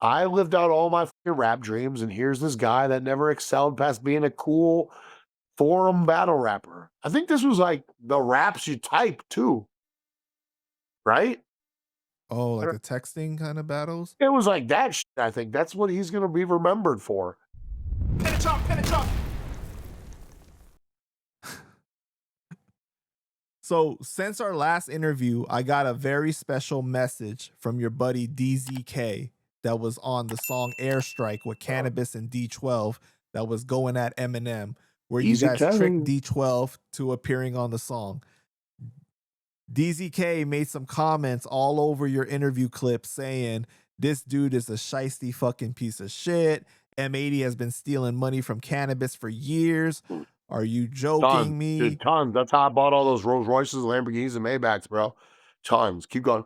I lived out all my fucking rap dreams, and here's this guy that never excelled past being a cool forum battle rapper. I think this was like the raps you type too, right? Oh, like the texting kind of battles? It was like that shit, I think. That's what he's gonna be remembered for. So, since our last interview, I got a very special message from your buddy DZK that was on the song Airstrike with Canibus and D12 that was going at Eminem, where you Easy guys tricked Kevin. D12 to appearing on the song. DZK made some comments all over your interview clip saying, this dude is a shiesty fucking piece of shit. M80 has been stealing money from Canibus for years. Are you Tons, joking me? dude, tons. That's how I bought all those Rolls Royces, Lamborghinis, and Maybachs, bro. Tons. Keep going.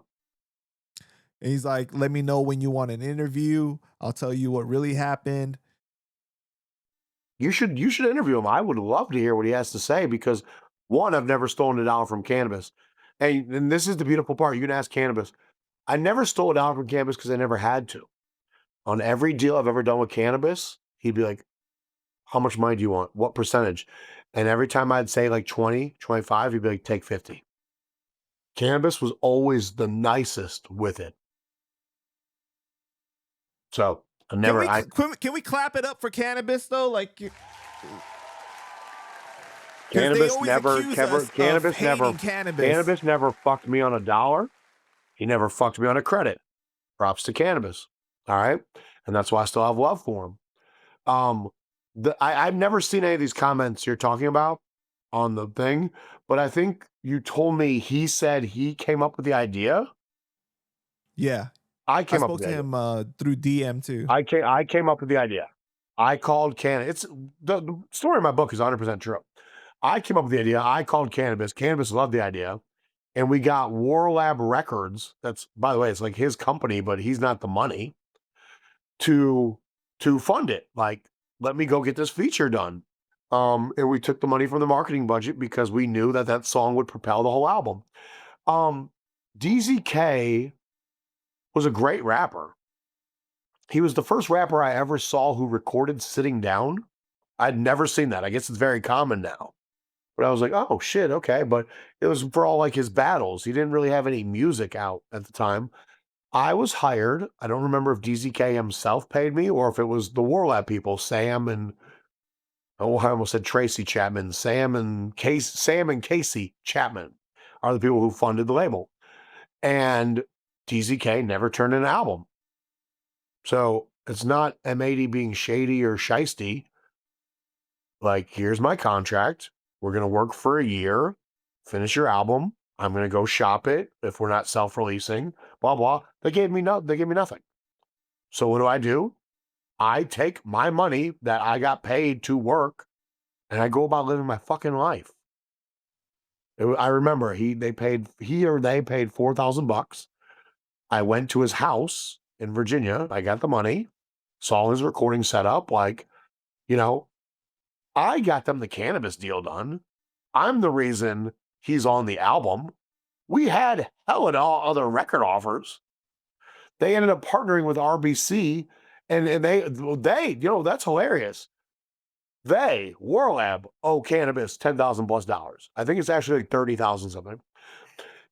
And he's like, let me know when you want an interview. I'll tell you what really happened. You should interview him. I would love to hear what he has to say because one, I've never stolen a dollar from Canibus. And this is the beautiful part. You can ask Canibus. I never stole a dollar from Canibus because I never had to. On every deal I've ever done with Canibus, he'd be like, how much money do you want? What percentage? And every time I'd say like 20, 25, he'd be like, take 50. Canibus was always the nicest with it. So I never, Can we clap it up for Canibus though? Like, because they Canibus always never, accuse us of hating Canibus. Cannabis never fucked me on a dollar. He never fucked me on a credit. Props to Canibus. All right. And that's why I still have love for him. I've never seen any of these comments you're talking about on the thing, but I think you told me he said he came up with the idea. Yeah. I I came up spoke with to the idea. him through DM too. I came up with the idea. I called It's the story in my book is 100% true. I came up with the idea. I called Canibus. Canibus loved the idea. And we got War Lab Records. That's, by the way, it's like his company, but he's not the money to fund it. Like, let me go get this feature done. And we took the money from the marketing budget because we knew that that song would propel the whole album. DZK was a great rapper. He was the first rapper I ever saw who recorded sitting down. I'd never seen that. I guess it's very common now. But I was like, oh shit, okay. But it was for all like his battles. He didn't really have any music out at the time. I was hired. I don't remember if DZK himself paid me or if it was the Warlap people, Sam and oh, I almost said Tracy Chapman. Sam and Casey Chapman are the people who funded the label. And DZK never turned in an album. So it's not M80 being shady or shisty. Like, here's my contract. We're going to work for a year, finish your album. I'm going to go shop it if we're not self-releasing, blah, blah. They gave me nothing. So what do? I take my money that I got paid to work and I go about living my fucking life. I remember they paid $4,000. I went to his house in Virginia. I got the money, saw his recording set up. Like, you know, I got them the Canibus deal done. I'm the reason he's on the album. We had hella other record offers. They ended up partnering with RBC, and they, that's hilarious. They, Warlab, owe Canibus $10,000 plus dollars. I think it's actually like 30,000 something.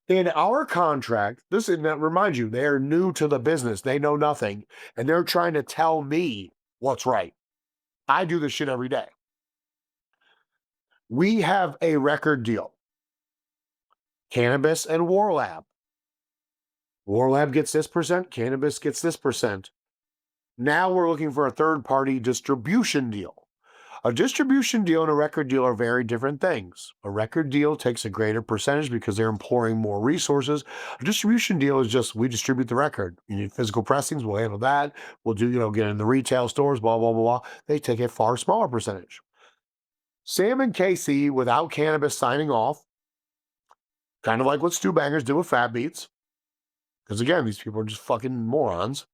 In our contract, remind you, they are new to the business. They know nothing, and they're trying to tell me what's right. I do this shit every day. We have a record deal. Canibus and Warlab. Warlab gets this percent, Canibus gets this percent. Now we're looking for a third-party distribution deal. A distribution deal and a record deal are very different things. A record deal takes a greater percentage because they're employing more resources. A distribution deal is just, we distribute the record. You need physical pressings, we'll handle that. We'll do, get in the retail stores, blah, blah, blah, blah. They take a far smaller percentage. Sam and Casey, without Canibus signing off, kind of like what Stu Bangers do with Fat Beats, because again, these people are just fucking morons,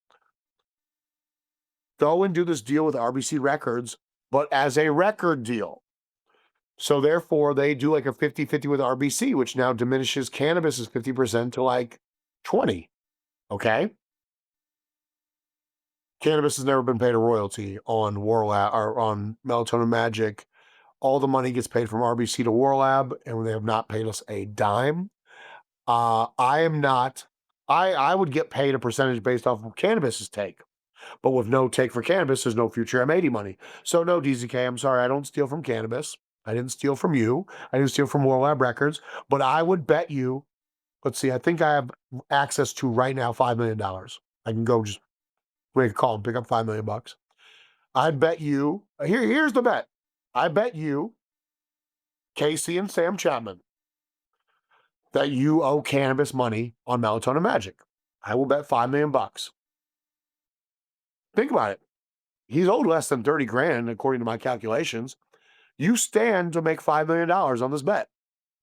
go and do this deal with RBC Records, but as a record deal. So therefore, they do like a 50-50 with RBC, which now diminishes Canibus's 50% to like 20. Okay? Canibus has never been paid a royalty on Warlab or on Melatonin Magic. All the money gets paid from RBC to Warlab, and they have not paid us a dime. I am not. I would get paid a percentage based off of Canibus's take, but with no take for Canibus, there's no future M80 money. So no, DZK, I'm sorry, I don't steal from Canibus. I didn't steal from you. I didn't steal from Warlab Records, but I would bet you. Let's see, I think I have access to right now $5 million. I can go just make a call and pick up $5 million. I'd bet you. Here's the bet. I bet you, Casey and Sam Chapman, that you owe Canibus money on Melatonin Magic. I will bet $5 million. Think about it. He's owed less than 30 grand, according to my calculations. You stand to make $5 million on this bet.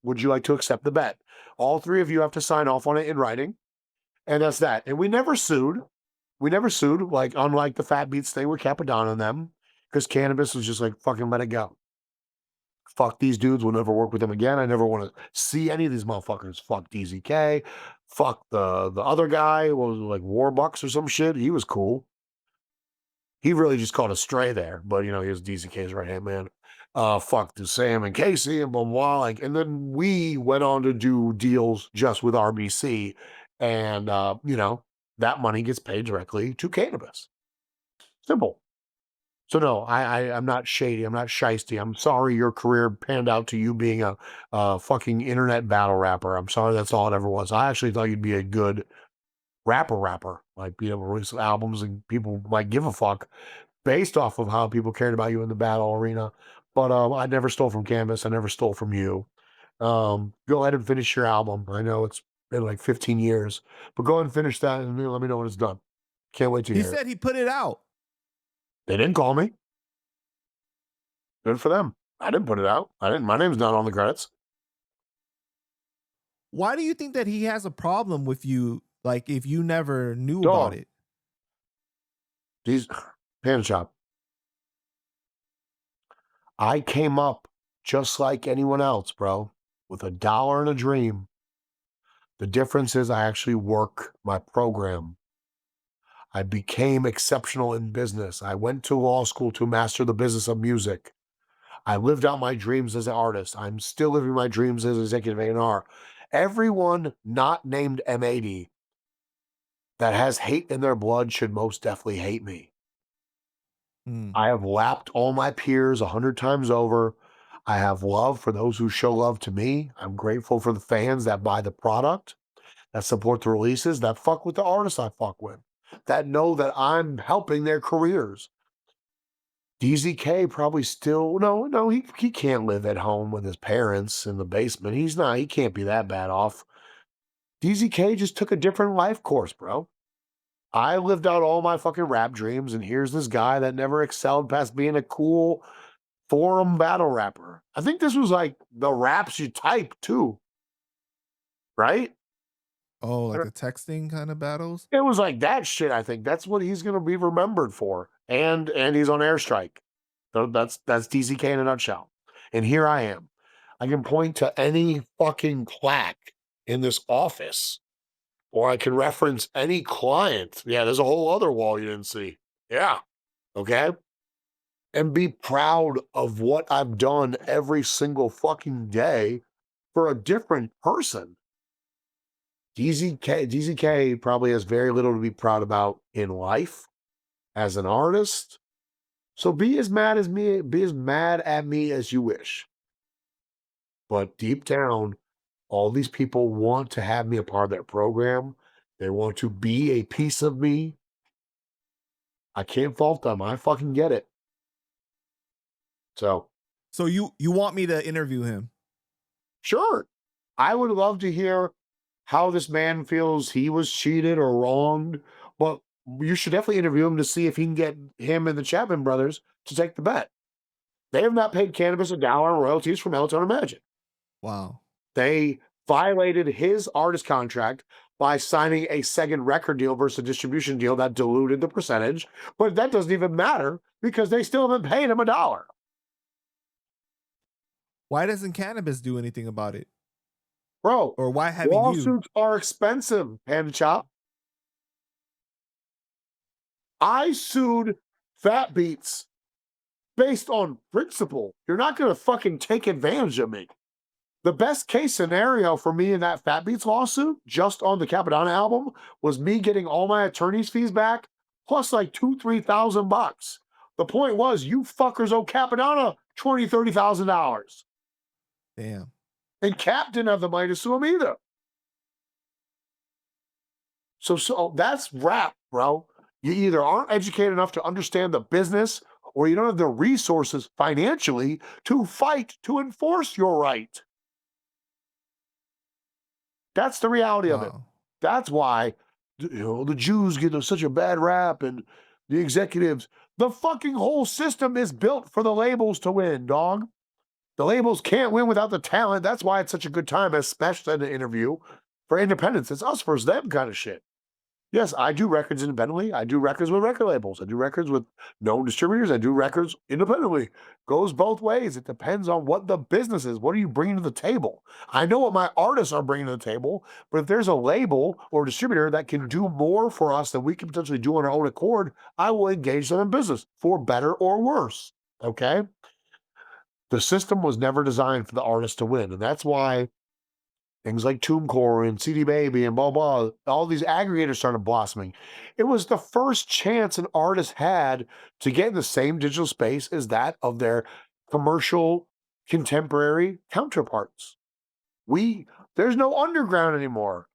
Would you like to accept the bet? All three of you have to sign off on it in writing. And that's that. And we never sued. We never sued, like unlike the Fat Beats thing with Capadonna and them, because Canibus was just like, fucking let it go. Fuck these dudes. We'll never work with them again. I never want to see any of these motherfuckers. Fuck DZK. Fuck the other guy. What was it, like Warbucks or some shit? He was cool. He really just caught a stray there, but you know, he was DZK's right hand man. Fuck the Sam and Casey and blah, blah, like, and then we went on to do deals just with RBC, and you know, that money gets paid directly to Canibus. Simple. So no, I'm not shady. I'm not shiesty. I'm sorry your career panned out to you being a fucking internet battle rapper. I'm sorry that's all it ever was. I actually thought you'd be a good rapper, like be able to release albums and people might give a fuck based off of how people cared about you in the battle arena. But I never stole from Canvas. I never stole from you. Go ahead and finish your album. I know it's been like 15 years, but go ahead and finish that and let me know when it's done. Can't wait to He hear it. said he put it out. They didn't call me. Good for them. I didn't put it out. I didn't. My name's not on the credits. Why do you think that he has a problem with you? Like if you never knew about Dog. it? These Panda Shop. I came up just like anyone else, bro, with $1 and a dream. The difference is I actually work my program. I became exceptional in business. I went to law school to master the business of music. I lived out my dreams as an artist. I'm still living my dreams as executive A&R. Everyone not named M80 that has hate in their blood should most definitely hate me. I have lapped all my peers 100 times over. I have love for those who show love to me. I'm grateful for the fans that buy the product, that support the releases, that fuck with the artists I fuck with, that know that I'm helping their careers. DZK probably still, no, he can't live at home with his parents in the basement. He can't be that bad off. DZK just took a different life course, bro. I lived out all my fucking rap dreams, and here's this guy that never excelled past being a cool forum battle rapper. I think this was like the raps you type too, right? Oh, like the texting kind of battles? It was like that shit. I think that's what he's gonna be remembered for. And he's on airstrike. So that's DZK in a nutshell. And here I am. I can point to any fucking plaque in this office, or I can reference any client. Yeah, there's a whole other wall you didn't see. Yeah. Okay. And be proud of what I've done every single fucking day for a different person. DZK probably has very little to be proud about in life as an artist. So be as mad as me, be as mad at me as you wish. But deep down, all these people want to have me a part of their program. They want to be a piece of me. I can't fault them. I fucking get it. So you want me to interview him? sure. I would love to hear how this man feels he was cheated or wronged, but you should definitely interview him to see if he can get him and the Chapman brothers to take the bet. They have not paid Canibus $1 in royalties from Melatonin Magic. Wow. They violated his artist contract by signing a second record deal versus a distribution deal that diluted the percentage, but that doesn't even matter because they still haven't paid him $1. Why doesn't Canibus do anything about it? Bro, Or why haven't you? lawsuits are expensive, Panda Chop. I sued Fat Beats based on principle. You're not going to fucking take advantage of me. The best case scenario for me in that Fat Beats lawsuit, just on the Capadonna album, was me getting all my attorney's fees back, plus like $2,000-3,000. The point was, you fuckers owe Capadonna $20,000-30,000. Damn. And Cap didn't have the money to sue him either. So that's rap, bro. You either aren't educated enough to understand the business, or you don't have the resources financially to fight to enforce your right. That's the reality of it. Wow. That's why the Jews get such a bad rap, and the executives. The fucking whole system is built for the labels to win, dog. The labels can't win without the talent. That's why it's such a good time, especially in an interview for independence. It's us versus them kind of shit. Yes, I do records independently. I do records with record labels. I do records with known distributors. I do records independently. Goes both ways. It depends on what the business is. What are you bringing to the table? I know what my artists are bringing to the table, but if there's a label or distributor that can do more for us than we can potentially do on our own accord, I will engage them in business for better or worse. Okay? The system was never designed for the artist to win, and that's why things like TuneCore and CD Baby and blah, blah, all these aggregators started blossoming. It was the first chance an artist had to get in the same digital space as that of their commercial contemporary counterparts. There's no underground anymore.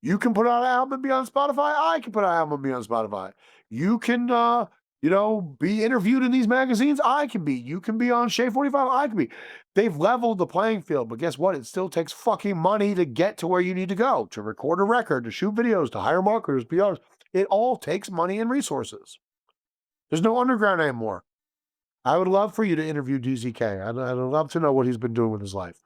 You can put out an album and be on Spotify. I can put out an album and be on Spotify. You can, be interviewed in these magazines. I can be. You can be on Shea 45. I can be. They've leveled the playing field, but guess what? It still takes fucking money to get to where you need to go, to record a record, to shoot videos, to hire marketers, PRs. It all takes money and resources. There's no underground anymore. I would love for you to interview DZK. I'd love to know what he's been doing with his life.